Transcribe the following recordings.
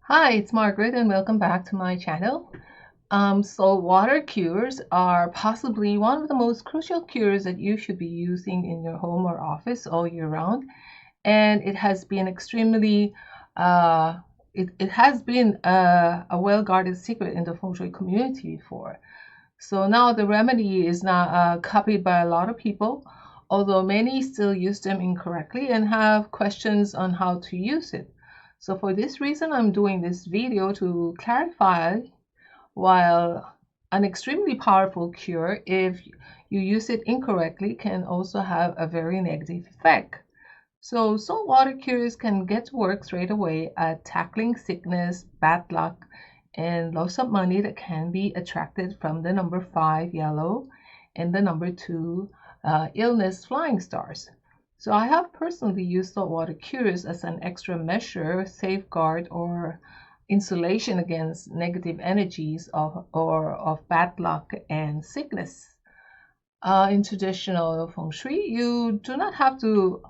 Hi, it's Margaret and welcome back to my channel. Water cures are possibly one of the most crucial cures that you should be using in your home or office all year round. And it has been extremely, it has been a well-guarded secret in the Feng Shui community before. So now the remedy is now copied by a lot of people, although many still use them incorrectly and have questions on how to use it. So for this reason, I'm doing this video to clarify while an extremely powerful cure, if you use it incorrectly, can also have a very negative effect. So salt water cures can get to work straight away at tackling sickness, bad luck, and loss of money that can be attracted from the number 5 yellow and the number 2 illness flying stars. So I have personally used saltwater cures as an extra measure, safeguard, or insulation against negative energies of bad luck and sickness. In traditional feng shui, you do not have to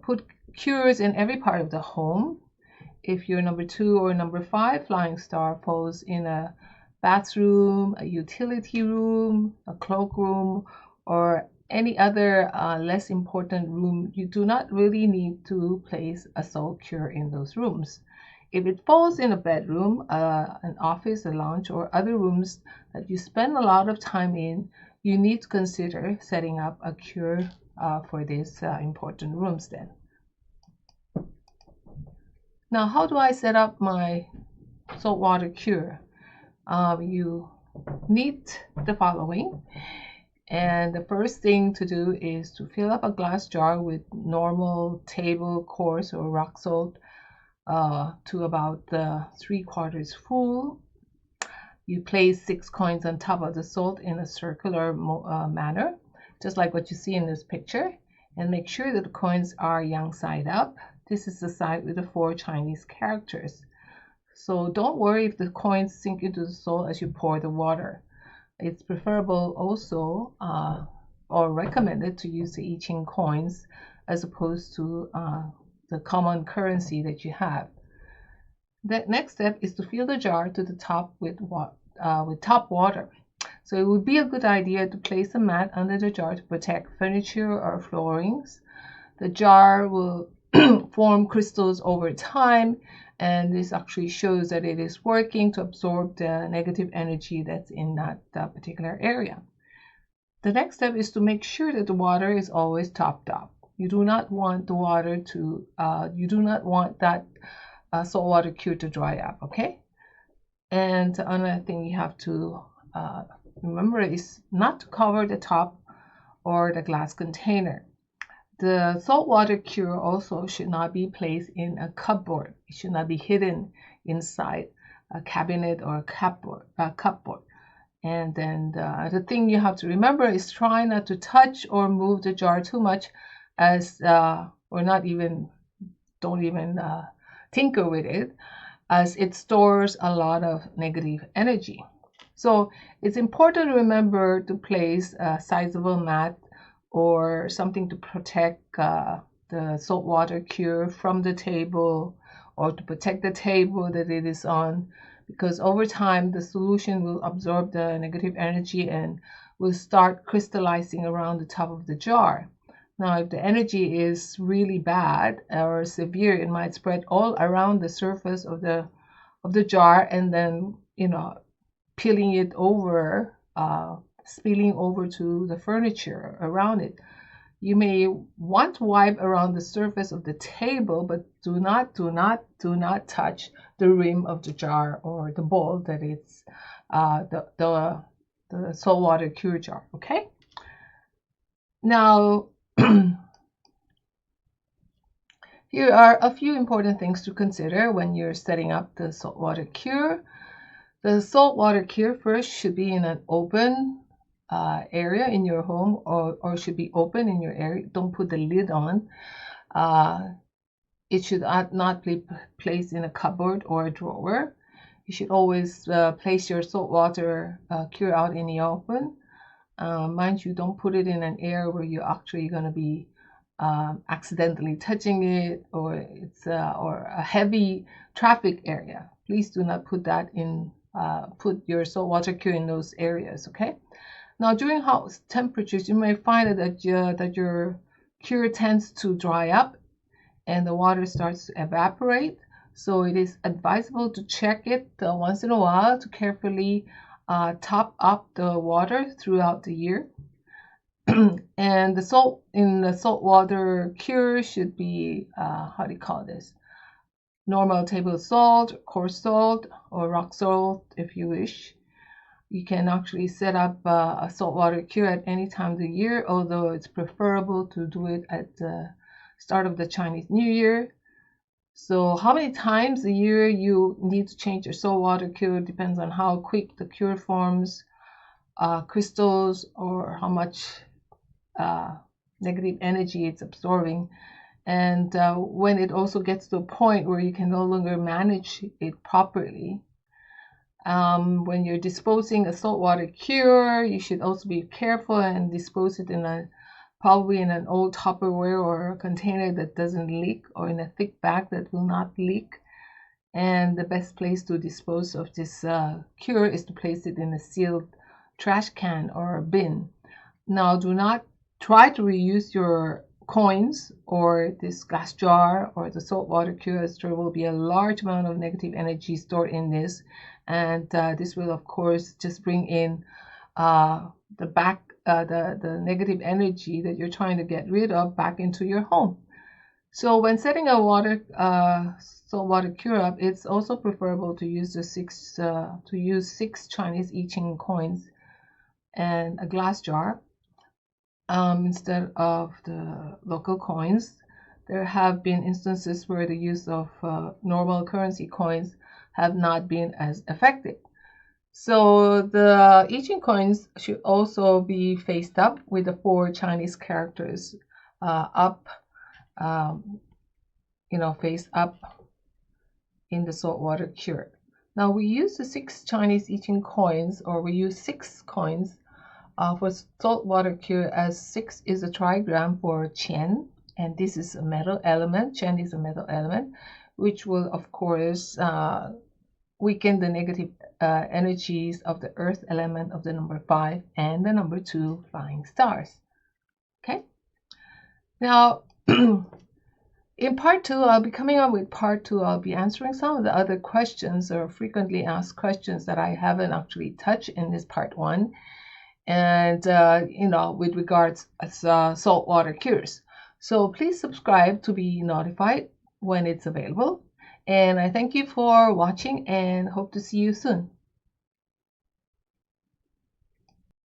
put cures in every part of the home. If your number 2 or number 5 flying star falls in a bathroom, a utility room, a cloakroom, or any other less important room, you do not really need to place a salt cure in those rooms. If it falls in a bedroom, an office, a lounge, or other rooms that you spend a lot of time in, you need to consider setting up a cure for these important rooms then. Now, how do I set up my saltwater cure? You need the following. And the first thing to do is to fill up a glass jar with normal table, coarse, or rock salt to about 3/4 full. You place 6 coins on top of the salt in a circular manner, just like what you see in this picture, and make sure that the coins are yang side up. This is the side with the 4 Chinese characters. So don't worry if the coins sink into the salt as you pour the water. It's preferable also or recommended to use the I Ching coins as opposed to the common currency that you have. The next step is to fill the jar to the top with top water. So it would be a good idea to place a mat under the jar to protect furniture or floorings. The jar will form crystals over time, and this actually shows that it is working to absorb the negative energy that's in that particular area. The next step is to make sure that the water is always topped up. You do not want the water to, you do not want that saltwater cure to dry up, okay? And another thing you have to remember is not to cover the top or the glass container. The saltwater cure also should not be placed in a cupboard. It should not be hidden inside a cabinet or a cupboard. And then the thing you have to remember is try not to touch or move the jar too much, as or not even, don't even tinker with it, as it stores a lot of negative energy. So it's important to remember to place a sizable mat or something to protect the saltwater cure from the table, or to protect the table that it is on, because over time the solution will absorb the negative energy and will start crystallizing around the top of the jar. Now, if the energy is really bad or severe, it might spread all around the surface of the jar, and then peeling it over, spilling over to the furniture around it. You may want to wipe around the surface of the table, but do not touch the rim of the jar or the bowl that it's the saltwater cure jar. Okay. Now, here are a few important things to consider when you're setting up the saltwater cure. The saltwater cure first should be in an open area in your home, or should be open in your area. Don't put the lid on. It should not be placed in a cupboard or a drawer. You should always place your saltwater cure out in the open. Mind you, don't put it in an area where you're actually going to be accidentally touching it, or it's or a heavy traffic area. Please do not put that in. Put your saltwater cure in those areas. Okay. Now, during hot temperatures, you may find that your cure tends to dry up and the water starts to evaporate. So it is advisable to check it once in a while to carefully top up the water throughout the year. And the salt in the saltwater cure should be, how do you call this? Normal table salt, coarse salt, or rock salt if you wish. You can actually set up a saltwater cure at any time of the year, although it's preferable to do it at the start of the Chinese New Year. So how many times a year you need to change your saltwater cure depends on how quick the cure forms crystals, or how much negative energy it's absorbing. And when it also gets to a point where you can no longer manage it properly, when you're disposing a saltwater cure, you should also be careful and dispose it in probably in an old Tupperware or a container that doesn't leak, or in a thick bag that will not leak. And the best place to dispose of this cure is to place it in a sealed trash can or a bin. Now, do not try to reuse your coins or this glass jar or the saltwater cure, as there will be a large amount of negative energy stored in this, and this will of course just bring in the negative energy that you're trying to get rid of back into your home. So when setting a saltwater cure up, it's also preferable to use six Chinese I Ching coins and a glass jar instead of the local coins. There have been instances where the use of normal currency coins have not been as effective. So the I Ching coins should also be faced up with the 4 Chinese characters up, face up in the saltwater cure. Now we use the 6 Chinese I Ching coins, or we use 6 coins for saltwater cure, as 6 is a trigram for Qian, and this is a metal element. Qian is a metal element, which will of course weaken the negative energies of the earth element of the number 5 and the number 2 flying stars. Okay. Now, in part 2, I'll be coming up with part 2. I'll be answering some of the other questions, or frequently asked questions, that I haven't actually touched in this part 1. And, with regards to saltwater cures. So please subscribe to be notified when it's available. And I thank you for watching and hope to see you soon.